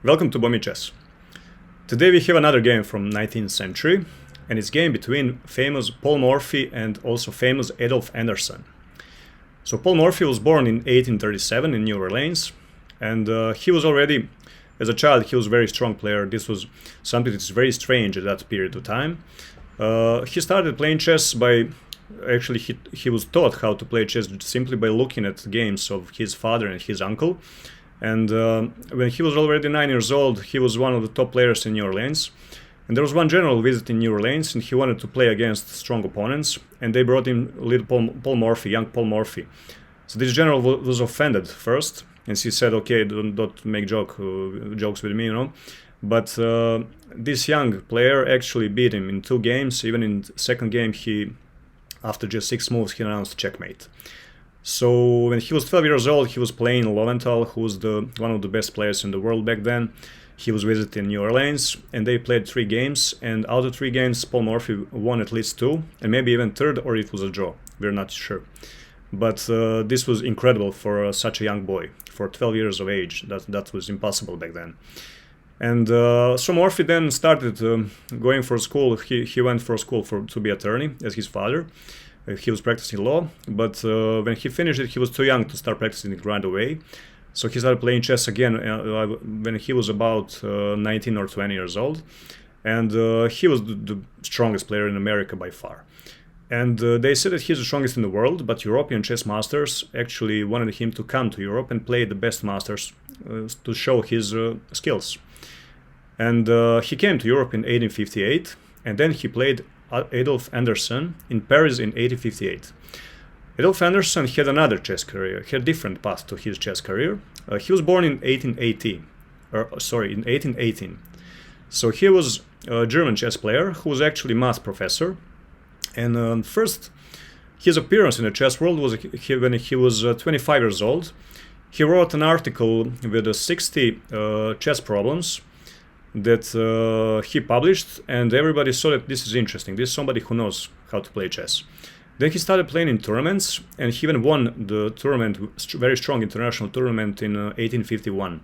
Welcome to BomiChess. Today we have another game from 19th century, and it's a game between famous Paul Morphy and also famous Adolf Anderssen. So Paul Morphy was born in 1837 in New Orleans, and he was already, as a child, he was a very strong player. This was something that's very strange at that period of time. He started playing chess by, actually he was taught how to play chess simply by looking at games of his father and his uncle. And when he was already 9 years old, he was one of the top players in New Orleans. And there was one general visiting New Orleans, and he wanted to play against strong opponents. And they brought in little Paul Morphy, young Paul Morphy. So this general was offended first, and he said, "Okay, don't make jokes with me, you know." But this young player actually beat him in 2 games. Even in the second game, after just 6 moves, he announced checkmate. So when he was 12 years old, he was playing Lowenthal, who was one of the best players in the world back then. He was visiting New Orleans, and they played 3 games. And out of 3 games, Paul Morphy won at least 2, and maybe even 3rd, or it was a draw. We're not sure. But this was incredible for such a young boy. For 12 years of age, that was impossible back then. And so Morphy then started going for school. He went for school to be attorney, as his father. He was practicing law, but when he finished it, he was too young to start practicing it right away. So he started playing chess again when he was about 19 or 20 years old. And he was the strongest player in America by far. And they said that he's the strongest in the world, but European chess masters actually wanted him to come to Europe and play the best masters to show his skills. And he came to Europe in 1858, and then he played Adolf Anderssen in Paris in 1858. Adolf Anderssen had another chess career, had a different path to his chess career. He was born in 1818. So he was a German chess player who was actually math professor. And first, his appearance in the chess world was when he was 25 years old. He wrote an article with 60 chess problems that he published, and everybody saw that this is interesting. This is somebody who knows how to play chess. Then he started playing in tournaments, and he even won the tournament, very strong international tournament in 1851.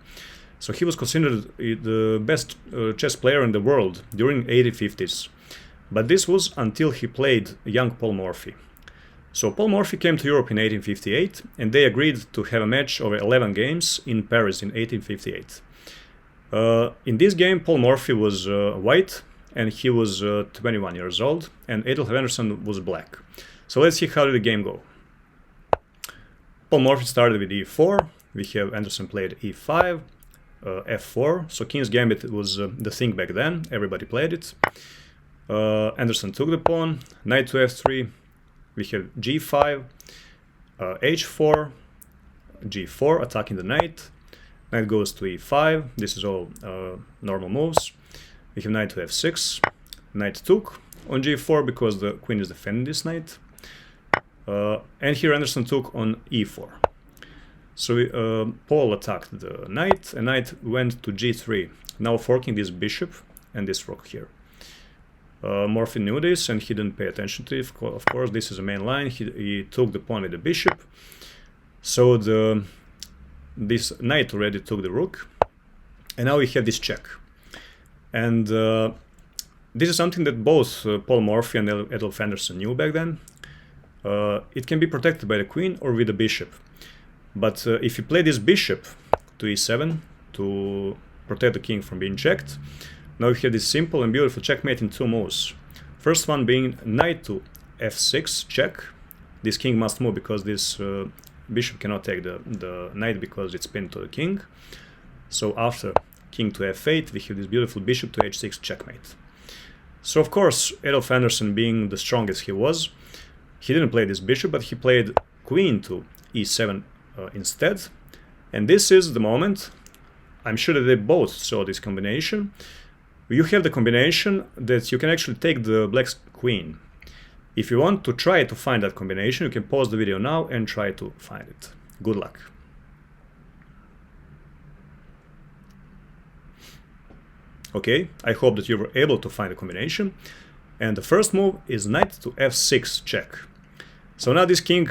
So he was considered the best chess player in the world during 1850s. But this was until he played young Paul Morphy. So Paul Morphy came to Europe in 1858, and they agreed to have a match over 11 games in Paris in 1858. In this game, Paul Morphy was white, and he was 21 years old, and Adolf Anderssen was black. So let's see how did the game go. Paul Morphy started with e4. We have Anderssen played e5, f4. So King's Gambit was the thing back then. Everybody played it. Anderssen took the pawn. Knight to f3. We have g5, h4, g4, attacking the knight. Knight goes to e5. This is all normal moves. We have knight to f6. Knight took on g4 because the queen is defending this knight. And here Anderssen took on e4. So Paul attacked the knight, and knight went to g3, now forking this bishop and this rook here. Morphy knew this, and he didn't pay attention to it. Of course, this is a main line. He took the pawn with the bishop. So this knight already took the rook, and now we have this check. And this is something that both Paul Morphy and Adolf Anderssen knew back then. It can be protected by the queen or with the bishop. But if you play this bishop to e7 to protect the king from being checked, now we have this simple and beautiful checkmate in 2 moves. First one being knight to f6 check. This king must move because this bishop cannot take the knight because it's pinned to the king. So after king to f8, we have this beautiful bishop to h6 checkmate. So of course, Adolf Anderssen, being the strongest he was, he didn't play this bishop, but he played queen to e7 instead. And this is the moment, I'm sure that they both saw this combination. You have the combination that you can actually take the black queen. If you want to try to find that combination, you can pause the video now and try to find it. Good luck. Okay, I hope that you were able to find the combination. And the first move is knight to f6 check. So now this king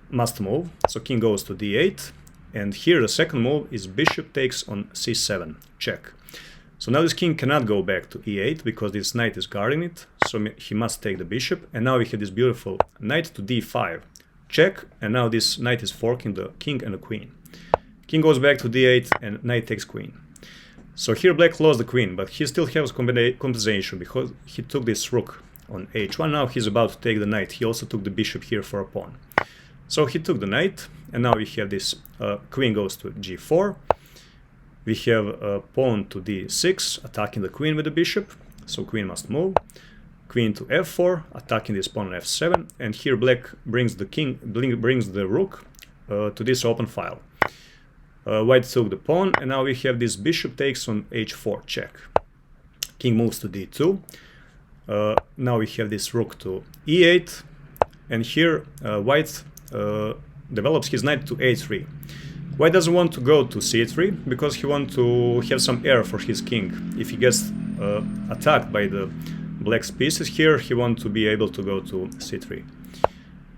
must move. So king goes to d8. And here the second move is bishop takes on c7, check. So now this king cannot go back to e8 because this knight is guarding it, so he must take the bishop. And now we have this beautiful knight to d5, check, and now this knight is forking the king and the queen. King goes back to d8 and knight takes queen. So here black lost the queen, but he still has compensation because he took this rook on h1. Now he's about to take the knight. He also took the bishop here for a pawn. So he took the knight, and now we have this queen goes to g4. We have a pawn to d6, attacking the queen with the bishop, so queen must move. Queen to f4, attacking this pawn on f7, and here black brings the rook to this open file. White took the pawn, and now we have this bishop takes on h4, check. King moves to d2. Now we have this rook to e8, and here white develops his knight to a3. White doesn't want to go to c3 because he wants to have some air for his king. If he gets attacked by the black's pieces here, he wants to be able to go to c3.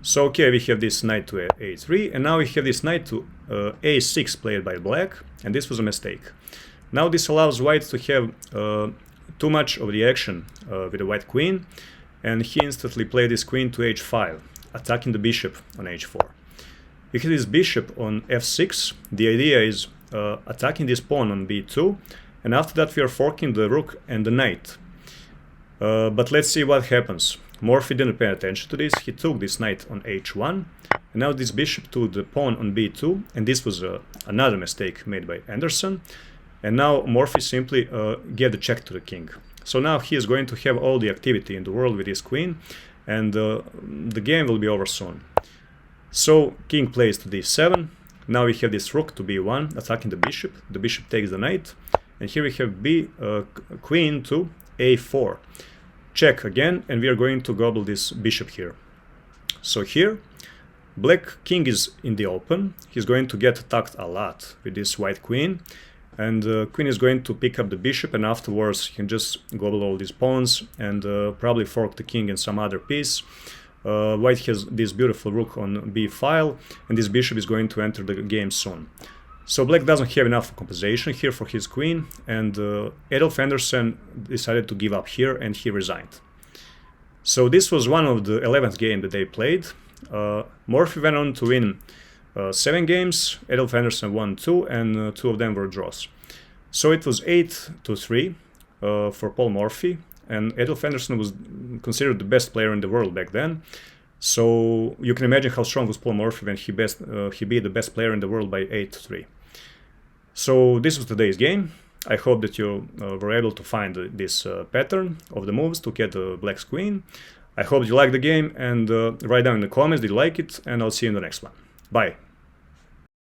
So okay, we have this knight to a3, and now we have this knight to a6 played by black, and this was a mistake. Now this allows white to have too much of the action with the white queen, and he instantly played this queen to h5, attacking the bishop on h4. We have this bishop on f6. The idea is attacking this pawn on b2, and after that we are forking the rook and the knight. But let's see what happens. Morphy didn't pay attention to this. He took this knight on h1, and now this bishop to the pawn on b2, and this was another mistake made by Anderssen. And now Morphy simply gave the check to the king. So now he is going to have all the activity in the world with his queen, and the game will be over soon. So king plays to d7. Now we have this rook to b1, attacking the bishop. The bishop takes the knight, and here we have queen to a4. Check again, and we are going to gobble this bishop here. So here, black king is in the open. He's going to get attacked a lot with this white queen, and queen is going to pick up the bishop, and afterwards he can just gobble all these pawns and probably fork the king in some other piece. White has this beautiful rook on b file, and this bishop is going to enter the game soon. So black doesn't have enough compensation here for his queen, and Adolf Anderssen decided to give up here, and he resigned. So this was one of the 11th game that they played. Morphy went on to win 7 games, Adolf Anderssen won 2, and 2 of them were draws. So it was 8-3 for Paul Morphy, and Adolf Anderssen was considered the best player in the world back then. So you can imagine how strong was Paul Morphy when he beat the best player in the world by 8-3. So this was today's game. I hope that you were able to find this pattern of the moves to get the black's queen. I hope you liked the game, and write down in the comments did you like it, and I'll see you in the next one. Bye.